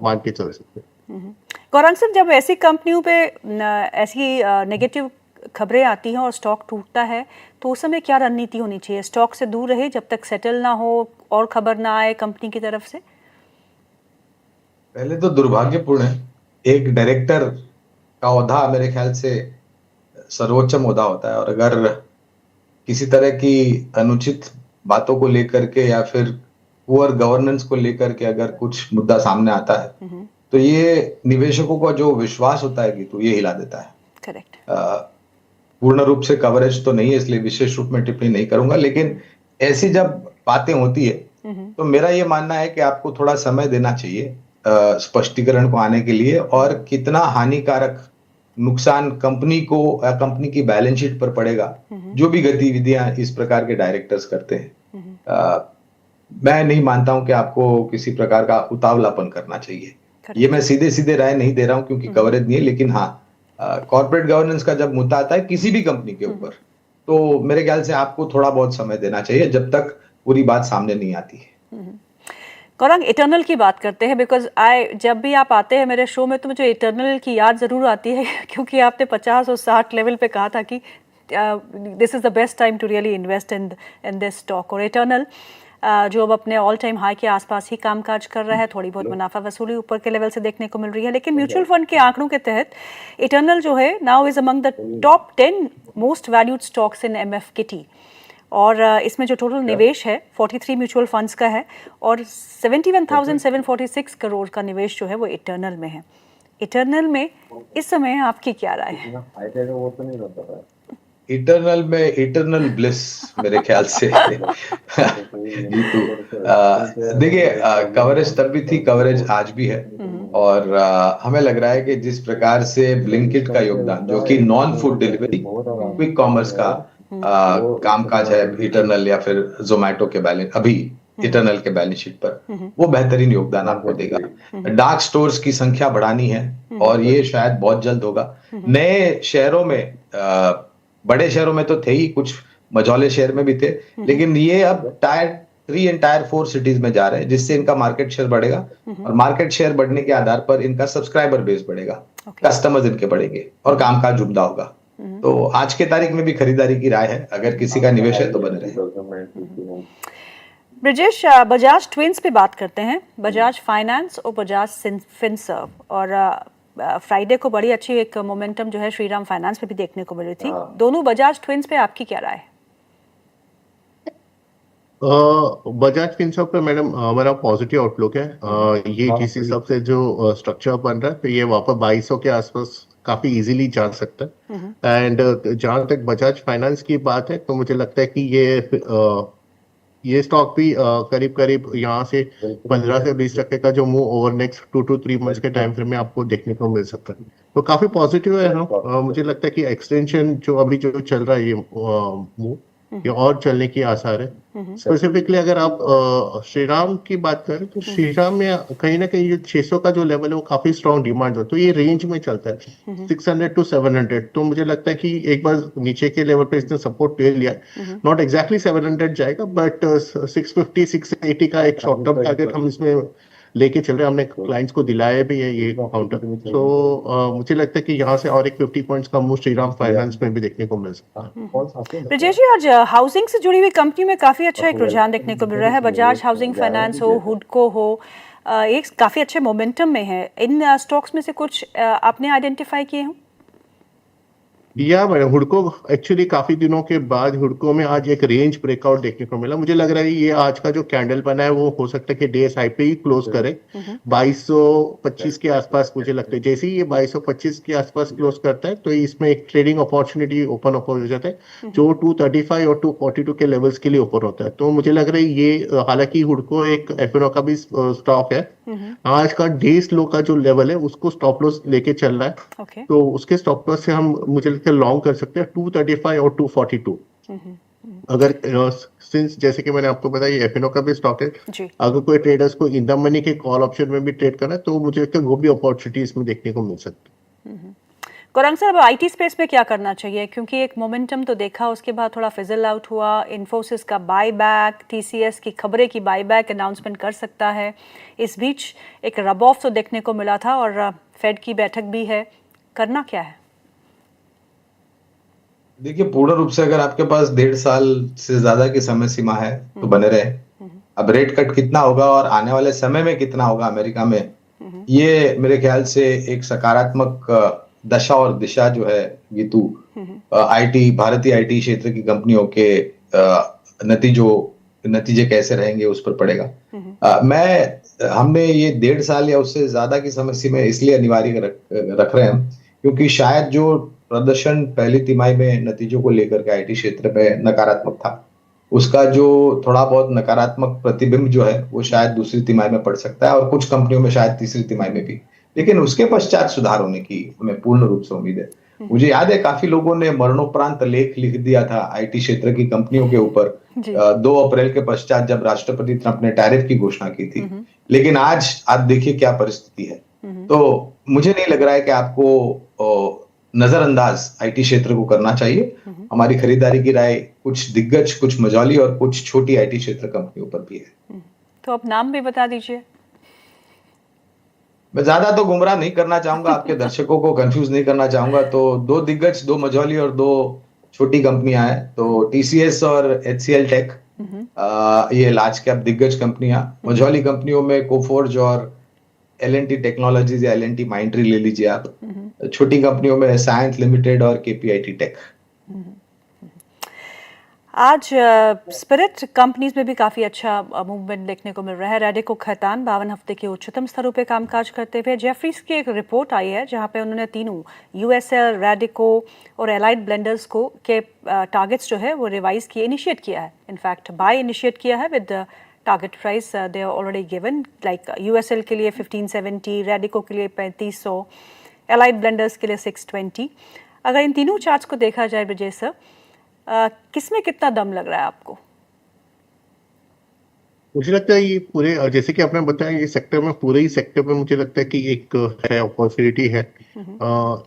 मान के चल सकते हैं। गौरांग सर, जब ऐसी कंपनियों पे ऐसी नेगेटिव खबरें आती हैं और स्टॉक टूटता है तो उस समय क्या रणनीति होनी चाहिए? स्टॉक से दूर रहे जब तक सेटल ना हो और खबर ना आए कंपनी की तरफ से? पहले तो दुर्भाग्यपूर्ण है, एक डायरेक्टर का ओहदा मेरे ख्याल से सर्वोच्च ओहदा होता है, और अगर किसी तरह की अनुचित बातों को लेकर के या फिर पुअर गवर्नेंस को लेकर के अगर कुछ मुद्दा सामने आता है तो ये निवेशकों का जो विश्वास होता है कि तो ये हिला देता है। करेक्ट। पूर्ण रूप से कवरेज तो नहीं है, इसलिए विशेष रूप में टिप्पणी नहीं करूंगा, लेकिन ऐसी जब बातें होती है तो मेरा ये मानना है कि आपको थोड़ा समय देना चाहिए स्पष्टीकरण को आने के लिए, और कितना हानिकारक नुकसान कंपनी को या कंपनी की बैलेंस शीट पर पड़ेगा जो भी गतिविधियां इस प्रकार के डायरेक्टर्स करते हैं। मैं नहीं मानता हूं कि आपको किसी प्रकार का उतावलापन करना चाहिए। ये मैं सीधे सीधे राय नहीं दे रहा हूं क्योंकि कवरेज नहीं है, लेकिन हाँ, कॉर्पोरेट गवर्नेंस का जब मुद्दा आता है किसी भी कंपनी के ऊपर तो मेरे ख्याल से आपको थोड़ा बहुत समय देना चाहिए जब तक पूरी बात सामने नहीं आती है। गौरांग, इटर्नल की बात करते हैं, बिकॉज जब भी आप आते हैं मेरे शो में तो मुझे इटर्नल की याद ज़रूर आती है क्योंकि आपने 50 और 60 लेवल पे कहा था कि this is the best time to really invest in this stock. और इटर्नल जो अब अपने ऑल टाइम हाई के आसपास ही कामकाज कर रहा है, थोड़ी बहुत मुनाफा वसूली ऊपर के लेवल से देखने को मिल रही है, लेकिन म्यूचुअल फंड के आंकड़ों के तहत इटर्नल जो है now is among the top 10 most valued stocks in MF kitty. और इसमें जो टोटल निवेश है 43 म्यूचुअल फंड्स का है और 71,746 करोड़ का निवेश जो है वो इटर्नल में है। इटर्नल में इस समय आपकी क्या राय है? इटर्नल में इटर्नल ब्लिस मेरे ख्याल से नीतू, देखिए कवरेज तब भी थी, कवरेज आज भी है, और हमें लग रहा है कि जिस प्रकार से ब्लिंकिट का योगदान, जो कि non food delivery quick commerce का कामकाज है इटर्नल या फिर जोमेटो के बैलेंस अभी इटर्नल के बैलेंस शीट पर, वो बेहतरीन योगदान आपको देगा। डार्क स्टोर्स की संख्या बढ़ानी है और ये शायद बहुत जल्द होगा। नए शहरों में, बड़े शहरों में तो थे ही, कुछ मझौले शहर में भी थे, लेकिन ये अब टायर 3 एंड टायर 4 सिटीज में जा रहे हैं, जिससे इनका मार्केट शेयर बढ़ेगा और मार्केट शेयर बढ़ने के आधार पर इनका सब्सक्राइबर बेस बढ़ेगा, कस्टमर्स इनके बढ़ेंगे और कामकाज उम्दा होगा। तो आज के तारीख में भी खरीदारी की राय है, अगर किसी का निवेश है तो बने रहे। ब्रिजेश, बजाज ट्विंस पे बात करते हैं, बजाज फाइनेंस और बजाज फिनसर्व, और फ्राइडे को बड़ी अच्छी एक मोमेंटम जो है श्रीराम फाइनेंस पे भी देखने को मिल रही थी। दोनों बजाज ट्विंस पे आपकी क्या राय है? बजाज फिनसर्व पे मैडम हमारा पॉजिटिव आउटलुक है। ये जिस हिसाब से जो स्ट्रक्चर बन रहा है तो ये वापस 2200 के आसपास काफी इजीली जा सकता है। एंड जहां तक बजाज फाइनेंस की बात है तो मुझे लगता है कि ये स्टॉक भी करीब करीब यहाँ से 15 से 20% का जो move over next 2 to 3 months के टाइम फ्रेम में आपको देखने को मिल सकता है, तो काफी पॉजिटिव है। मुझे लगता है कि एक्सटेंशन जो अभी जो चल रहा है ये मूव ये और चलने की आसार है। स्पेसिफिकली अगर आप श्रीराम की बात करें तो श्रीराम में कहीं ना कहीं ये 600 का जो लेवल है वो काफी स्ट्रॉन्ग डिमांड हो, तो ये रेंज में चलता है 600 to 700। तो मुझे लगता है कि एक बार नीचे के लेवल पे इसने सपोर्ट ले लिया, नॉट एग्जैक्टली 700 जाएगा बट 650 680 का एक शॉर्ट टर्म टारगेट हम इसमें लेके चल रहे हैं। हमने क्लाइंट्स को दिलाया भी है ये काउंटर। तो मुझे लगता है कि यहाँ से और एक 50 पॉइंट्स का मूव श्रीराम फाइनेंस में भी देखने को मिल सकता है। ब्रिजेश जी, आज हाउसिंग से जुड़ी हुई कंपनी में काफी अच्छा एक रुझान देखने को मिल रहा है। बजाज हाउसिंग फाइनेंस हो, हुडको हो, एक काफी अच्छे मोमेंटम में है। इन स्टॉक्स में से कुछ आपने आइडेंटिफाई किए हो? या मैडम, हुडको एक्चुअली काफी दिनों के बाद हुडको में आज एक रेंज ब्रेकआउट देखने को मिला। मुझे लग रहा है ये आज का जो कैंडल बना है वो हो सकता है कि डे हाई पे ही क्लोज करे 2225 के आसपास। मुझे लगता है जैसे ही ये 2225 के आसपास क्लोज करता है तो इसमें एक ट्रेडिंग अपॉर्चुनिटी ओपन अप हो जाता है जो 235 और 242 के लेवल्स के लिए ओपन होता है। तो मुझे लग रहा है ये, हालांकि हुडको एक एफएनओ का भी स्टॉक है, आज का डे स्लो का जो लेवल है उसको स्टॉप लॉस लेके चल रहा है। तो उसके स्टॉप लॉस से हम मुझे लगता है लॉन्ग कर सकते हैं 235 और 242। अगर सिंस जैसे कि मैंने आपको बताया एफएनओ का भी स्टॉक है, अगर कोई ट्रेडर्स को इन द मनी के कॉल ऑप्शन में भी ट्रेड करना है तो मुझे लगता है वो भी अपॉर्चुनिटी इसमें देखने को मिल सकती है। गौरांग सर, अब आईटी स्पेस में क्या करना चाहिए, क्योंकि एक मोमेंटम तो देखा, उसके बाद थोड़ा फिजल आउट हुआ, इन्फोसिस का बाय बैक, टीसीएस की खबरें की बाय बैक अनाउंसमेंट कर सकता है, इस बीच एक रब ऑफ तो देखने को मिला था और फेड की बैठक भी है, करना क्या है? देखिए, पूर्ण रूप से अगर आपके पास 1.5 साल से ज्यादा की समय सीमा है तो बने रहे। अब रेट कट कितना होगा और आने वाले समय में कितना होगा अमेरिका में, ये मेरे ख्याल से एक सकारात्मक दशा और दिशा जो है गीतू, आईटी, भारतीय आईटी क्षेत्र की कंपनियों के नतीजे कैसे रहेंगे उस पर पड़ेगा। हमने ये 1.5 साल या उससे ज्यादा की समय सीमा इसलिए अनिवार्य रख रहे हैं क्योंकि शायद जो प्रदर्शन पहली तिमाही में नतीजों को लेकर के आईटी क्षेत्र में नकारात्मक था, उसका जो थोड़ा बहुत नकारात्मक प्रतिबिंब जो है वो शायद दूसरी तिमाही में पड़ सकता है और कुछ कंपनियों में शायद तीसरी तिमाही में भी, लेकिन उसके पश्चात सुधार होने की हमें पूर्ण रूप से उम्मीद है। मुझे याद है काफी लोगों ने मरणोपरांत लेख लिख दिया था आईटी क्षेत्र की कंपनियों के ऊपर 2 अप्रैल के पश्चात जब राष्ट्रपति ट्रंप ने टैरिफ की घोषणा की थी, लेकिन आज आप देखिए क्या परिस्थिति है। तो मुझे नहीं लग रहा है कि आपको नजरअंदाज आईटी क्षेत्र को करना चाहिए। हमारी खरीदारी की राय कुछ दिग्गज, कुछ मझौली और कुछ छोटी आईटी क्षेत्र कंपनियों पर भी है। तो आप नाम भी बता दीजिए। मैं ज्यादा तो गुमराह नहीं करना चाहूंगा, आपके दर्शकों को कंफ्यूज नहीं करना चाहूंगा। तो 2 दिग्गज, 2 मझौली और 2 छोटी कंपनियां हैं। तो टीसीएस और एचसीएल टेक, ये लार्ज कैप दिग्गज कंपनियां। मझौली कंपनियों में कोफोर्ज और एलएनटी टेक्नोलॉजीज या एलएनटी माइंडट्री ले लीजिए आप। छोटी कंपनियों में साइंस लिमिटेड और केपीआईटी टेक। आज स्पिरिट कंपनीज में भी काफ़ी अच्छा मूवमेंट देखने को मिल रहा है। रैडिको खैतान 52 हफ्ते के उच्चतम स्तरों पे कामकाज करते हुए। जेफरीज की एक रिपोर्ट आई है जहां पे उन्होंने तीनों यूएसएल, रैडिको और एलाइड ब्लेंडर्स को के टारगेट्स जो है वो रिवाइज किए, इनिशिएट किया है, इनफैक्ट बाय इनिशिएट किया है with target price they are already given, like USL के लिए 1570, रैडिको के लिए 3500, एलाइड ब्लेंडर्स के लिए 620। अगर इन तीनों चार्ट्स को देखा जाए ब्रजेश सर, किसमें कितना दम लग रहा है आपको? मुझे लगता है ये पूरे, जैसे कि आपने बताया, ये सेक्टर में, पूरे ही सेक्टर में मुझे लगता है कि एक है, अपॉर्चुनिटी है।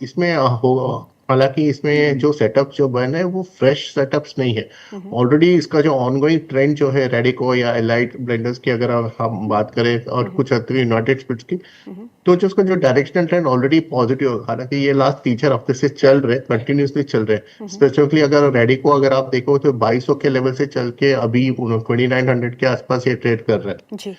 इसमें होगा, हालांकि इसमें जो सेटअप जो बन है वो फ्रेश सेटअप्स नहीं है। ऑलरेडी इसका जो ऑनगोइंग ट्रेंड जो है रैडिको या एलाइड ब्लेंडर्स की अगर हम बात करें और कुछ हद तक यूनाइटेड स्पिरिट्स की, तो जो उसका जो डायरेक्शनल ट्रेंड ऑलरेडी पॉजिटिव, हालांकि ये लास्ट 3-4 हफ्ते से चल रहे, कंटिन्यूसली चल रहे। स्पेसिफिकली अगर रैडिको अगर आप देखो तो 2200 के लेवल से चल के अभी 2900 के आसपास ये ट्रेड कर रहा है जी।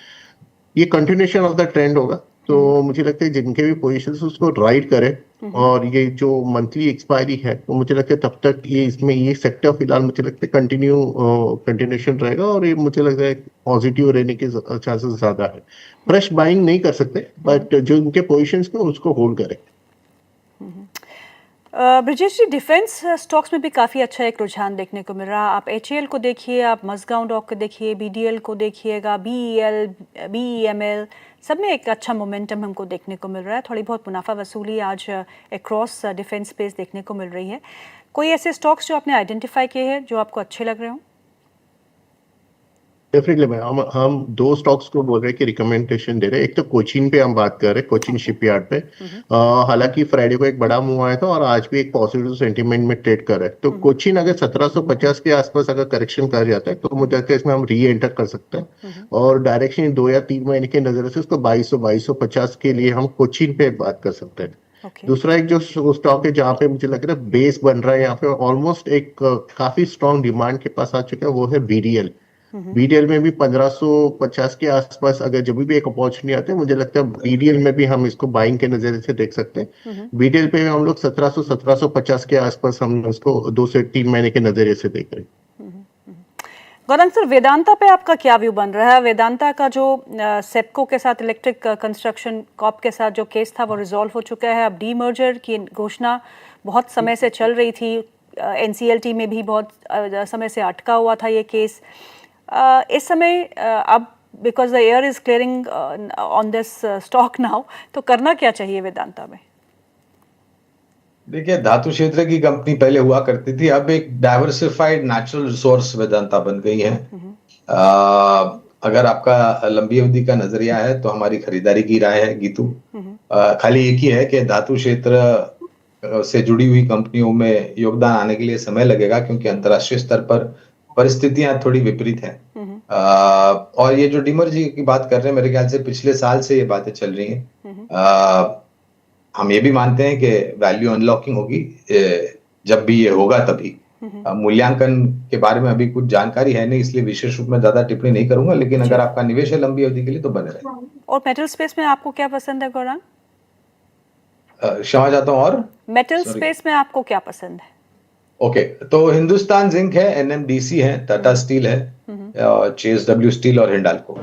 ये कंटिन्यूएशन ऑफ द ट्रेंड होगा। तो मुझे लगता है जिनके भी पोजीशंस उसको राइड करें और ये जो मंथली एक्सपायरी है तो मुझे लगता है तब तक ये इसमें ये सेक्टर फिलहाल मुझे लगता है कंटिन्यूएशन रहेगा और ये मुझे लगता है पॉजिटिव रहने के चांसेस ज्यादा है। फ्रेश बाइंग नहीं कर सकते, बट जो इनके पोजीशंस को उसको होल्ड करें। ब्रजेश जी, डिफेंस स्टॉक्स में भी काफ़ी अच्छा एक रुझान देखने को मिल रहा है। आप एचएएल को देखिए, आप मज़गांव डॉक को देखिए, बीडीएल को देखिएगा, बीईएल, बीईएमएल, सब में एक अच्छा मोमेंटम हमको देखने को मिल रहा है। थोड़ी बहुत मुनाफा वसूली आज अक्रॉस डिफेंस स्पेस देखने को मिल रही है। कोई ऐसे स्टॉक्स जो आपने आइडेंटिफाई किए हैं जो आपको अच्छे लग रहे हों? डेफिनेटली मैम, हम 2 स्टॉक्स को बोल रहे हैं कि रिकमेंडेशन दे रहे हैं। एक तो कोचिन पे हम बात कर रहे हैं, कोचिन शिपयार्ड पे। हालांकि फ्राइडे को एक बड़ा मूव आया था और आज भी एक पॉजिटिव सेंटीमेंट में ट्रेड कर रहा है। तो कोचिन अगर 1750 के आसपास अगर करेक्शन कर जाता है तो मुझे लगता है इसमें हम री एंटर कर सकते हैं और डायरेक्शन 2 या 3 महीने के नजर से उसको 2200-2250 के लिए हम कोचिन पे बात कर सकते हैं। दूसरा एक जो स्टॉक है जहाँ पे मुझे लग रहा है बेस बन रहा है, यहाँ पे ऑलमोस्ट एक काफी स्ट्रॉन्ग डिमांड के पास आ चुका है, वो है बीडीएल। बीडीएल में भी 1550 के आसपास अगर जब भी एक अपॉर्चुनिटी आती है, मुझे लगता है बीडीएल में भी हम इसको बाइंग के नजरिए से देख सकते हैं। बीडीएल पे हम लोग 1750 के आसपास हम इसको 2 से 3 महीने के नजरिए से देख रहे हैं। गौरंग सर, वेदांता पे आपका क्या व्यू बन रहा है? वेदांता का जो सेप्को के साथ, इलेक्ट्रिक कंस्ट्रक्शन कॉप के साथ जो केस था वो रिजॉल्व हो चुका है। अब डीमर्जर की घोषणा बहुत समय से चल रही थी, एनसीएलटी में भी बहुत समय से अटका हुआ था ये केस। इस समय अब because the air is clearing on this stock now, तो करना क्या चाहिए वेदांता में? देखिए, धातु क्षेत्र की कंपनी पहले हुआ करती थी, अब एक डाइवर्सिफाइड नेचुरल रिसोर्स वेदांता बन गई है। अगर आपका लंबी अवधि का नजरिया है तो हमारी खरीदारी की राय है गीतू। खाली एक ही है कि धातु क्षेत्र से जुड़ी हुई कंपनियों में योगदान आने के लिए समय लगेगा, क्योंकि अंतर्राष्ट्रीय स्तर पर परिस्थितियां थोड़ी विपरीत हैं। और ये जो डीमर्जिंग की बात कर रहे हैं, मेरे ख्याल से पिछले साल से ये बातें चल रही हैं। हम ये भी मानते हैं कि वैल्यू अनलॉकिंग होगी, जब भी ये होगा तभी। मूल्यांकन के बारे में अभी कुछ जानकारी है नहीं, इसलिए विशेष रूप में ज्यादा टिप्पणी नहीं करूंगा, लेकिन अगर आपका निवेश है लंबी अवधि के लिए तो बने रहे। और मेटल स्पेस में आपको क्या पसंद है गौरांग? क्षमा चाहता हूँ। और मेटल स्पेस में आपको क्या पसंद है? ओके, तो हिंदुस्तान जिंक है, एनएमडीसी है, टाटा स्टील है, जेएसडब्ल्यू स्टील और Hindalco.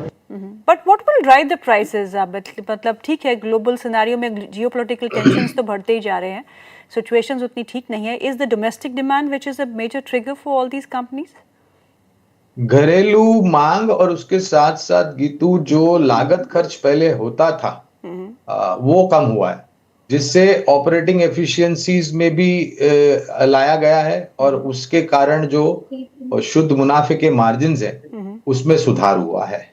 But what will drive the prices? मतलब ठीक है, ग्लोबल सिनेरियो में जियोपॉलिटिकल टेंशंस तो बढ़ते ही जा रहे हैं, सिचुएशंस उतनी ठीक नहीं है। Is the domestic demand which is a major trigger for all these companies? घरेलू मांग और उसके साथ साथ गीतू जो लागत खर्च पहले होता था वो कम हुआ है, जिससे ऑपरेटिंग एफिशिएंसीज में भी लाया गया है, और उसके कारण जो शुद्ध मुनाफे के मार्जिन्स हैं उसमें सुधार हुआ है।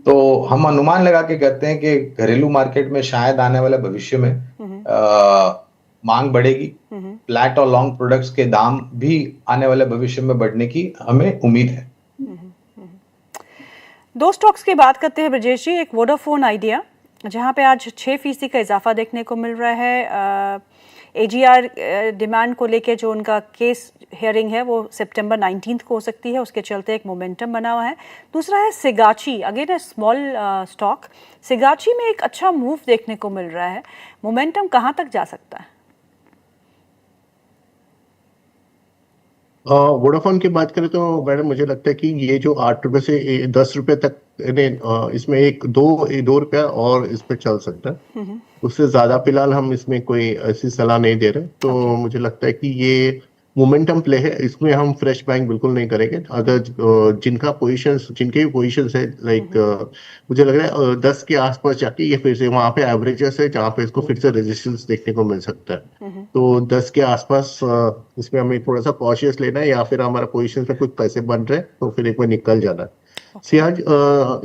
तो हम अनुमान लगा के कहते हैं कि घरेलू मार्केट में शायद आने वाले भविष्य में मांग बढ़ेगी। फ्लैट और लॉन्ग प्रोडक्ट्स के दाम भी आने वाले भविष्य में बढ़ने की हमें उम्मीद है। दो स्टॉक्स की बात करते हैं ब्रजेश जी। एक वोडाफोन आइडिया, जहां पे आज 6% का इजाफा देखने को मिल रहा है। एजीआर डिमांड को लेके जो उनका केस हियरिंग है वो सितंबर 19 को हो सकती है, उसके चलते एक मोमेंटम बना हुआ है। दूसरा है Sigachi, again small stock. Sigachi में एक अच्छा मूव देखने को मिल रहा है, मोमेंटम कहां तक जा सकता है? वोडाफोन की बात करें तो मैडम मुझे लगता है कि ये जो 8 रुपए से 10 रुपए तक इसमें एक दो रुपया और इस पे चल सकता है। उससे ज्यादा फिलहाल हम इसमें कोई ऐसी सलाह नहीं दे रहे। तो मुझे लगता है कि ये मोमेंटम प्ले है, इसमें हम फ्रेश बाइंग बिल्कुल नहीं करेंगे। अगर जिनके भी पोजिशंस है लाइक मुझे लग रहा है 10 के आसपास जाके ये फिर से वहां पे एवरेजेस है जहाँ पे इसको फिर से रेजिस्टेंस देखने को मिल सकता है। तो 10 के आसपास इसमें हमें थोड़ा सा कॉशियस लेना है, या फिर हमारा पोजिशन में कुछ पैसे बन रहे हैं तो फिर एक बार निकल जाना है।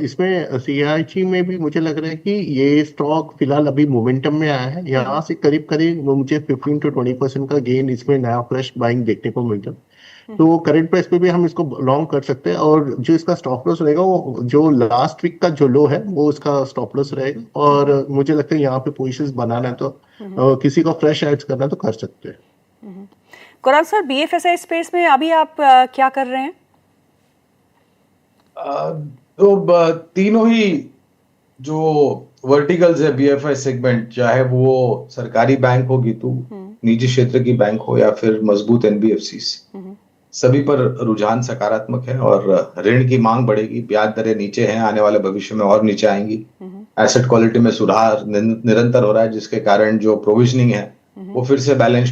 इसमें सीआईजी में भी मुझे लग रहा है कि ये स्टॉक फिलहाल अभी मोमेंटम में आया है। यहाँ से करीब करीब मुझे 15 to 20% का गेन इसमें नया फ्रेश बाइंग देखने को मिलता है। तो करंट प्राइस पे भी हम इसको लॉन्ग कर सकते हैं, और जो इसका स्टॉप लॉस रहेगा वो जो लास्ट वीक का जो लो है वो उसका स्टॉप लॉस रहेगा। और मुझे लगता है यहाँ पे पोजिशंस बनाना है तो किसी को फ्रेश एड्स करना तो कर सकते हैं। गौरांग सर, बीएफएसआई स्पेस में अभी आप क्या कर रहे हैं? तो तीनों ही जो वर्टिकल्स है बीएफआई सेगमेंट, चाहे वो सरकारी बैंक हो गीतू, निजी क्षेत्र की बैंक हो, या फिर मजबूत एनबीएफसीज, सभी पर रुझान सकारात्मक है और ऋण की मांग बढ़ेगी। ब्याज दरें नीचे हैं, आने वाले भविष्य में और नीचे आएंगी। एसेट क्वालिटी में सुधार निरंतर हो रहा है, जिसके कारण जो प्रोविजनिंग है वो फिर से बैलेंस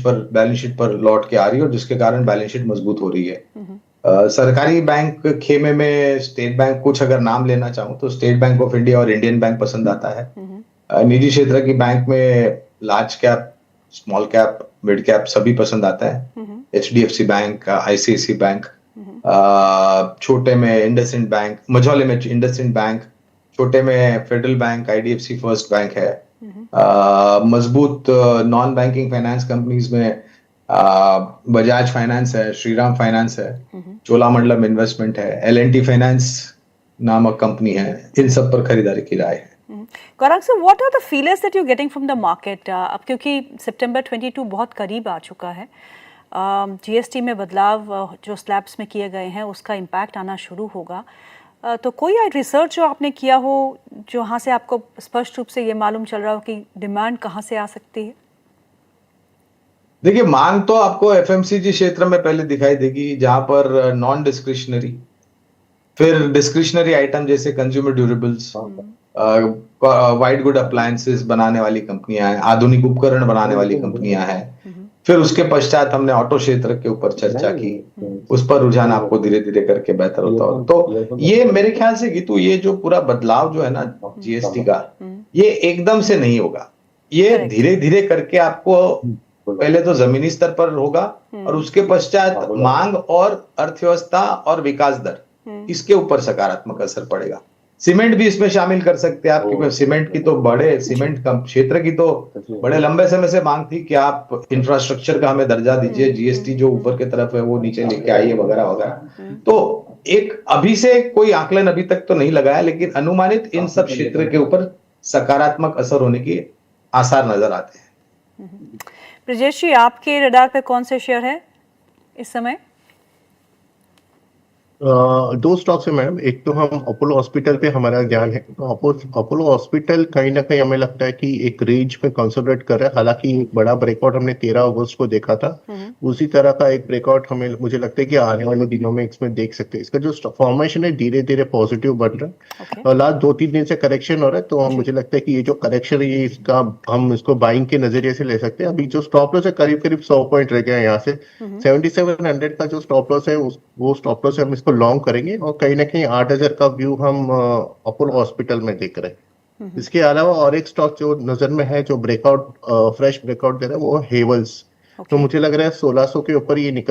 शीट पर लौट के आ रही है, और जिसके कारण बैलेंस शीट मजबूत हो रही है। सरकारी बैंक खेमे में स्टेट बैंक, कुछ अगर नाम लेना चाहूँ तो स्टेट बैंक ऑफ इंडिया और इंडियन बैंक पसंद आता है। निजी क्षेत्र की बैंक में large cap, small cap, mid cap सभी पसंद आता है। एचडीएफसी बैंक, आईसीआईसी बैंक, छोटे में इंडसइंड बैंक, मझौले में इंडसइंड बैंक, छोटे में federal bank, IDFC first bank है। मजबूत नॉन बैंकिंग फाइनेंस कंपनीज में बजाज फाइनेंस है, श्रीराम फाइनेंस है, चोलामंडलम इन्वेस्टमेंट है, एल&टी फाइनेंस नामक कंपनी है। इन सब पर खरीदारी की राय है। Gaurang sir, what are the feelers that you getting from the market? अब क्योंकि सितंबर 22 बहुत करीब आ चुका है, जीएसटी में बदलाव जो स्लैब्स में किए गए हैं उसका इम्पैक्ट आना शुरू होगा। तो कोई रिसर्च जो आपने किया हो जहाँ से आपको स्पष्ट रूप से ये मालूम चल रहा हो कि डिमांड कहाँ से आ सकती है? देखिए, मांग तो आपको एफएमसीजी क्षेत्र में पहले दिखाई देगी, जहां पर नॉन डिस्क्रिशनरी, फिर डिस्क्रिशनरी आइटम जैसे consumer durables, white good appliances बनाने वाली कंपनियां हैं, आधुनिक उपकरण बनाने वाली कंपनियां हैं। फिर उसके पश्चात हमने ऑटो क्षेत्र के ऊपर चर्चा की, उस पर रुझान आपको धीरे धीरे करके बेहतर होता हो। तो ये मेरे ख्याल से गीतू, ये जो पूरा बदलाव जो है ना जीएसटी का, ये एकदम से नहीं होगा। ये धीरे धीरे करके आपको पहले तो जमीनी स्तर पर होगा, और उसके पश्चात मांग और अर्थव्यवस्था और विकास दर, इसके ऊपर सकारात्मक असर पड़ेगा। सीमेंट भी इसमें शामिल कर सकते हैं आप, क्योंकि सीमेंट की तो बड़े सीमेंट क्षेत्र की तो बड़े लंबे समय से मांग थी कि आप इंफ्रास्ट्रक्चर का हमें दर्जा दीजिए, जीएसटी जो ऊपर की तरफ है वो नीचे लेके आइए वगैरह वगैरह। तो एक अभी से कोई आकलन अभी तक तो नहीं लगाया, लेकिन अनुमानित इन सब क्षेत्र के ऊपर सकारात्मक असर होने की आसार नजर आते हैं। ब्रजेश जी, आपके रडार पे कौन से शेयर है इस समय? दो स्टॉक्स है मैडम। एक तो हम अपोलो हॉस्पिटल पे हमारा ध्यान है। तो अपोलो हॉस्पिटल कहीं ना कहीं हमें लगता है कि एक रेंज में कंसोलिडेट कर रहा है। हालांकि एक बड़ा ब्रेकआउट हमने 13 अगस्त को देखा था, उसी तरह का एक ब्रेकआउट हमें मुझे लगता है कि आने वाले दिनों में इसमें देख सकते हैं। इसका जो फॉर्मेशन है धीरे धीरे पॉजिटिव बन रहा है और लास्ट 2-3 दिन से करेक्शन हो रहा है। तो मुझे लगता है कि ये जो करेक्शन है ये इसका हम इसको बाइंग के नजरिए से ले सकते हैं। अभी जो स्टॉप लॉस है करीब करीब 100 पॉइंट रह गया है यहाँ से। 7700 का जो स्टॉप लॉस है वो स्टॉप लॉस है, हम इसको लॉन्ग करेंगे और कहीं ना कहीं 8000 का व्यू हम अपोलो हॉस्पिटल में देख रहे हैं। इसके अलावा और एक स्टॉक जो नजर में है जो ब्रेकआउट फ्रेश ब्रेकआउट दे रहा है वो हेवल्स। तो मुझे लग रहा है 1600 के ऊपर ये निकल